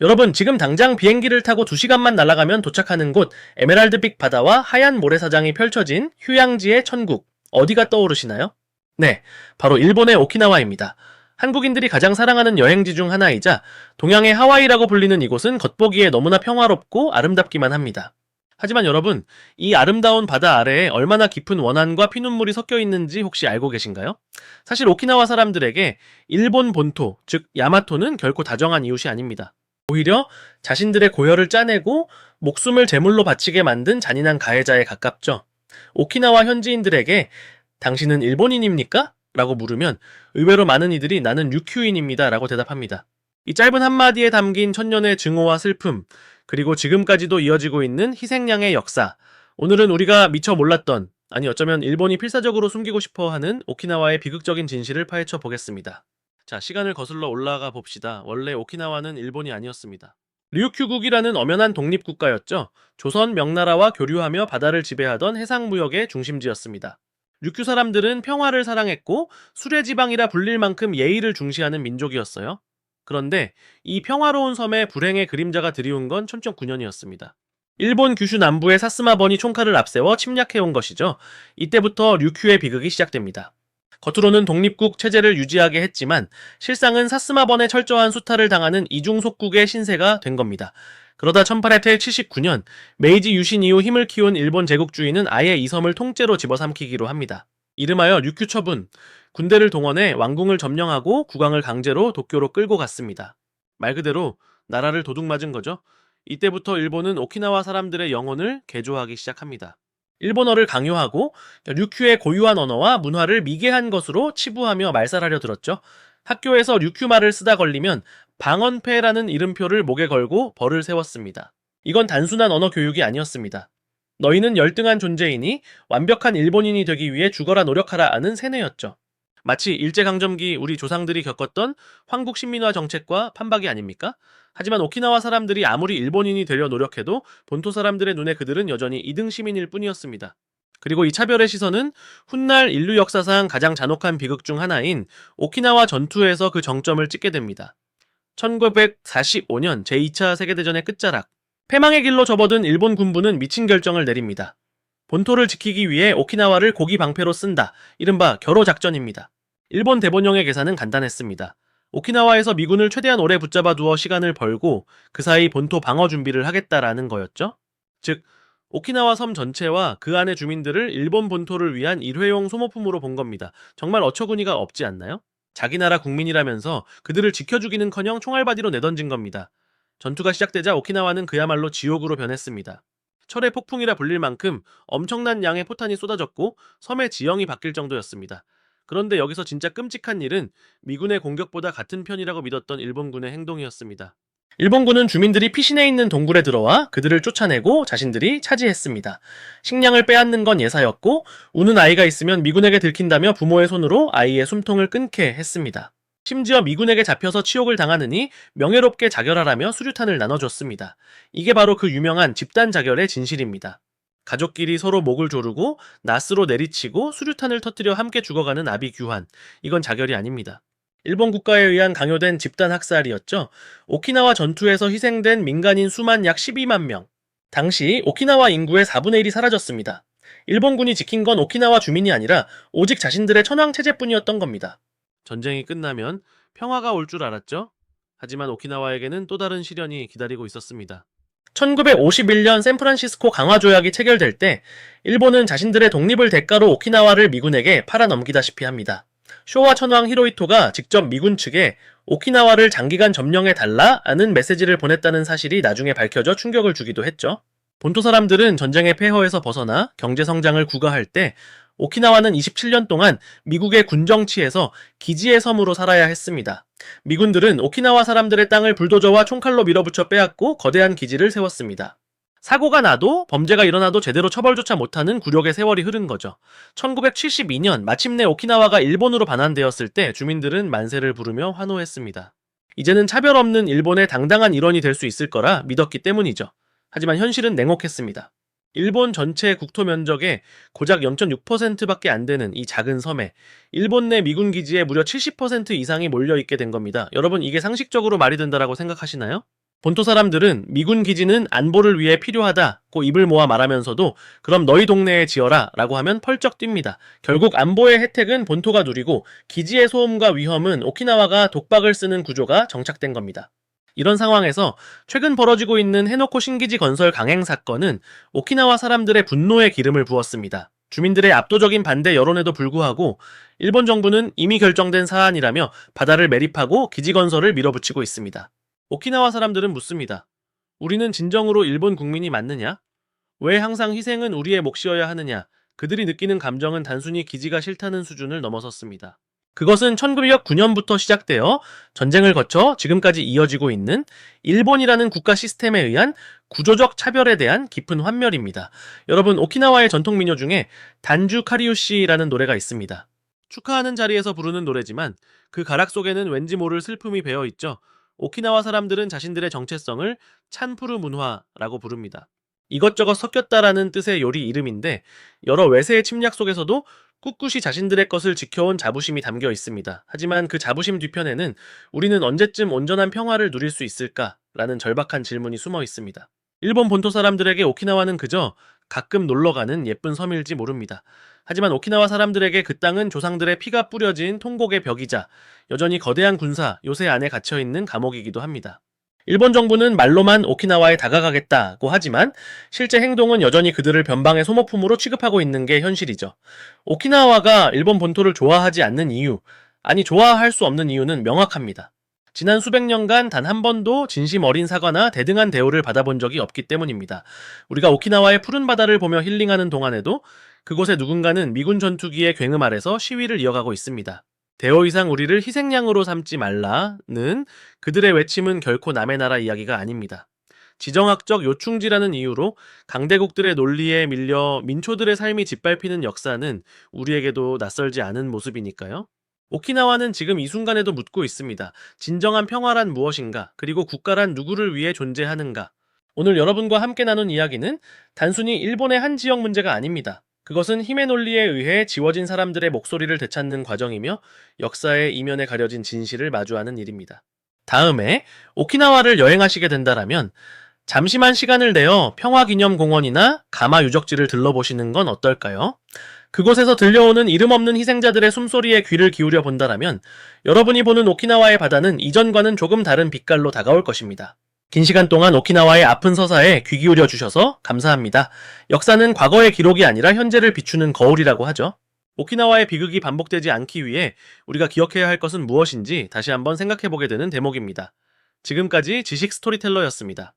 여러분, 지금 당장 비행기를 타고 2시간만 날아가면 도착하는 곳, 에메랄드빛 바다와 하얀 모래사장이 펼쳐진 휴양지의 천국, 어디가 떠오르시나요? 네, 바로 일본의 오키나와입니다. 한국인들이 가장 사랑하는 여행지 중 하나이자 동양의 하와이라고 불리는 이곳은 겉보기에 너무나 평화롭고 아름답기만 합니다. 하지만 여러분, 이 아름다운 바다 아래에 얼마나 깊은 원한과 피눈물이 섞여 있는지 혹시 알고 계신가요? 사실 오키나와 사람들에게 일본 본토, 즉 야마토는 결코 다정한 이웃이 아닙니다. 오히려 자신들의 고열을 짜내고 목숨을 제물로 바치게 만든 잔인한 가해자에 가깝죠. 오키나와 현지인들에게 당신은 일본인입니까? 라고 물으면 의외로 많은 이들이 나는 류큐인입니다 라고 대답합니다. 이 짧은 한마디에 담긴 천년의 증오와 슬픔, 그리고 지금까지도 이어지고 있는 희생양의 역사, 오늘은 우리가 미처 몰랐던, 아니 어쩌면 일본이 필사적으로 숨기고 싶어하는 오키나와의 비극적인 진실을 파헤쳐 보겠습니다. 자, 시간을 거슬러 올라가 봅시다. 원래 오키나와는 일본이 아니었습니다. 류큐국이라는 엄연한 독립국가였죠. 조선 명나라와 교류하며 바다를 지배하던 해상무역의 중심지였습니다. 류큐 사람들은 평화를 사랑했고 수레지방이라 불릴 만큼 예의를 중시하는 민족이었어요. 그런데 이 평화로운 섬에 불행의 그림자가 드리운 건 1009년이었습니다. 일본 규슈 남부의 사스마번이 총칼을 앞세워 침략해온 것이죠. 이때부터 류큐의 비극이 시작됩니다. 겉으로는 독립국 체제를 유지하게 했지만 실상은 사스마번의 철저한 수탈을 당하는 이중속국의 신세가 된 겁니다. 그러다 1879년 메이지 유신 이후 힘을 키운 일본 제국주의는 아예 이 섬을 통째로 집어삼키기로 합니다. 이름하여 류큐 처분, 군대를 동원해 왕궁을 점령하고 국왕을 강제로 도쿄로 끌고 갔습니다. 말 그대로 나라를 도둑맞은 거죠. 이때부터 일본은 오키나와 사람들의 영혼을 개조하기 시작합니다. 일본어를 강요하고 류큐의 고유한 언어와 문화를 미개한 것으로 치부하며 말살하려 들었죠. 학교에서 류큐 말을 쓰다 걸리면 방언패라는 이름표를 목에 걸고 벌을 세웠습니다. 이건 단순한 언어 교육이 아니었습니다. 너희는 열등한 존재이니 완벽한 일본인이 되기 위해 죽어라 노력하라는 세뇌였죠. 마치 일제강점기 우리 조상들이 겪었던 황국신민화 정책과 판박이 아닙니까? 하지만 오키나와 사람들이 아무리 일본인이 되려 노력해도 본토 사람들의 눈에 그들은 여전히 이등 시민일 뿐이었습니다. 그리고 이 차별의 시선은 훗날 인류 역사상 가장 잔혹한 비극 중 하나인 오키나와 전투에서 그 정점을 찍게 됩니다. 1945년 제2차 세계대전의 끝자락, 패망의 길로 접어든 일본 군부는 미친 결정을 내립니다. 본토를 지키기 위해 오키나와를 고기 방패로 쓴다. 이른바 겨로작전입니다. 일본 대본령의 계산은 간단했습니다. 오키나와에서 미군을 최대한 오래 붙잡아 두어 시간을 벌고 그 사이 본토 방어 준비를 하겠다라는 거였죠. 즉, 오키나와 섬 전체와 그 안의 주민들을 일본 본토를 위한 일회용 소모품으로 본 겁니다. 정말 어처구니가 없지 않나요? 자기 나라 국민이라면서 그들을 지켜주기는커녕 총알바디로 내던진 겁니다. 전투가 시작되자 오키나와는 그야말로 지옥으로 변했습니다. 철의 폭풍이라 불릴 만큼 엄청난 양의 포탄이 쏟아졌고 섬의 지형이 바뀔 정도였습니다. 그런데 여기서 진짜 끔찍한 일은 미군의 공격보다 같은 편이라고 믿었던 일본군의 행동이었습니다. 일본군은 주민들이 피신해 있는 동굴에 들어와 그들을 쫓아내고 자신들이 차지했습니다. 식량을 빼앗는 건 예사였고 우는 아이가 있으면 미군에게 들킨다며 부모의 손으로 아이의 숨통을 끊게 했습니다. 심지어 미군에게 잡혀서 치욕을 당하느니 명예롭게 자결하라며 수류탄을 나눠줬습니다. 이게 바로 그 유명한 집단 자결의 진실입니다. 가족끼리 서로 목을 조르고 낫으로 내리치고 수류탄을 터뜨려 함께 죽어가는 아비규환. 이건 자결이 아닙니다. 일본 국가에 의한 강요된 집단 학살이었죠. 오키나와 전투에서 희생된 민간인 수만 약 12만 명. 당시 오키나와 인구의 4분의 1이 사라졌습니다. 일본군이 지킨 건 오키나와 주민이 아니라 오직 자신들의 천황체제뿐이었던 겁니다. 전쟁이 끝나면 평화가 올 줄 알았죠? 하지만 오키나와에게는 또 다른 시련이 기다리고 있었습니다. 1951년 샌프란시스코 강화조약이 체결될 때 일본은 자신들의 독립을 대가로 오키나와를 미군에게 팔아넘기다시피 합니다. 쇼와 천황 히로히토가 직접 미군 측에 오키나와를 장기간 점령해달라는 메시지를 보냈다는 사실이 나중에 밝혀져 충격을 주기도 했죠. 본토 사람들은 전쟁의 폐허에서 벗어나 경제성장을 구가할 때 오키나와는 27년 동안 미국의 군정치에서 기지의 섬으로 살아야 했습니다. 미군들은 오키나와 사람들의 땅을 불도저와 총칼로 밀어붙여 빼앗고 거대한 기지를 세웠습니다. 사고가 나도 범죄가 일어나도 제대로 처벌조차 못하는 굴욕의 세월이 흐른 거죠. 1972년 마침내 오키나와가 일본으로 반환되었을 때 주민들은 만세를 부르며 환호했습니다. 이제는 차별 없는 일본의 당당한 일원이 될 수 있을 거라 믿었기 때문이죠. 하지만 현실은 냉혹했습니다. 일본 전체 국토 면적의 고작 0.6%밖에 안 되는 이 작은 섬에 일본 내 미군 기지에 무려 70% 이상이 몰려있게 된 겁니다. 여러분, 이게 상식적으로 말이 된다라고 생각하시나요? 본토 사람들은 미군 기지는 안보를 위해 필요하다고 입을 모아 말하면서도 그럼 너희 동네에 지어라 라고 하면 펄쩍 뜁니다. 결국 안보의 혜택은 본토가 누리고 기지의 소음과 위험은 오키나와가 독박을 쓰는 구조가 정착된 겁니다. 이런 상황에서 최근 벌어지고 있는 해노코 신기지 건설 강행 사건은 오키나와 사람들의 분노에 기름을 부었습니다. 주민들의 압도적인 반대 여론에도 불구하고 일본 정부는 이미 결정된 사안이라며 바다를 매립하고 기지 건설을 밀어붙이고 있습니다. 오키나와 사람들은 묻습니다. 우리는 진정으로 일본 국민이 맞느냐? 왜 항상 희생은 우리의 몫이어야 하느냐? 그들이 느끼는 감정은 단순히 기지가 싫다는 수준을 넘어섰습니다. 그것은 1909년부터 시작되어 전쟁을 거쳐 지금까지 이어지고 있는 일본이라는 국가 시스템에 의한 구조적 차별에 대한 깊은 환멸입니다. 여러분, 오키나와의 전통 민요 중에 단주 카리우시라는 노래가 있습니다. 축하하는 자리에서 부르는 노래지만 그 가락 속에는 왠지 모를 슬픔이 배어 있죠. 오키나와 사람들은 자신들의 정체성을 찬푸르 문화라고 부릅니다. 이것저것 섞였다라는 뜻의 요리 이름인데 여러 외세의 침략 속에서도 꿋꿋이 자신들의 것을 지켜온 자부심이 담겨 있습니다. 하지만 그 자부심 뒤편에는 우리는 언제쯤 온전한 평화를 누릴 수 있을까라는 절박한 질문이 숨어 있습니다. 일본 본토 사람들에게 오키나와는 그저 가끔 놀러가는 예쁜 섬일지 모릅니다. 하지만 오키나와 사람들에게 그 땅은 조상들의 피가 뿌려진 통곡의 벽이자 여전히 거대한 군사 요새 안에 갇혀있는 감옥이기도 합니다. 일본 정부는 말로만 오키나와에 다가가겠다고 하지만 실제 행동은 여전히 그들을 변방의 소모품으로 취급하고 있는 게 현실이죠. 오키나와가 일본 본토를 좋아하지 않는 이유, 아니 좋아할 수 없는 이유는 명확합니다. 지난 수백 년간 단 한 번도 진심 어린 사과나 대등한 대우를 받아본 적이 없기 때문입니다. 우리가 오키나와의 푸른 바다를 보며 힐링하는 동안에도 그곳에 누군가는 미군 전투기의 굉음 아래서 시위를 이어가고 있습니다. 대호 이상 우리를 희생양으로 삼지 말라는 그들의 외침은 결코 남의 나라 이야기가 아닙니다. 지정학적 요충지라는 이유로 강대국들의 논리에 밀려 민초들의 삶이 짓밟히는 역사는 우리에게도 낯설지 않은 모습이니까요. 오키나와는 지금 이 순간에도 묻고 있습니다. 진정한 평화란 무엇인가? 그리고 국가란 누구를 위해 존재하는가? 오늘 여러분과 함께 나눈 이야기는 단순히 일본의 한 지역 문제가 아닙니다. 그것은 힘의 논리에 의해 지워진 사람들의 목소리를 되찾는 과정이며 역사의 이면에 가려진 진실을 마주하는 일입니다. 다음에 오키나와를 여행하시게 된다면 잠시만 시간을 내어 평화기념공원이나 가마 유적지를 들러보시는 건 어떨까요? 그곳에서 들려오는 이름 없는 희생자들의 숨소리에 귀를 기울여 본다라면 여러분이 보는 오키나와의 바다는 이전과는 조금 다른 빛깔로 다가올 것입니다. 긴 시간 동안 오키나와의 아픈 서사에 귀 기울여 주셔서 감사합니다. 역사는 과거의 기록이 아니라 현재를 비추는 거울이라고 하죠. 오키나와의 비극이 반복되지 않기 위해 우리가 기억해야 할 것은 무엇인지 다시 한번 생각해보게 되는 대목입니다. 지금까지 지식 스토리텔러였습니다.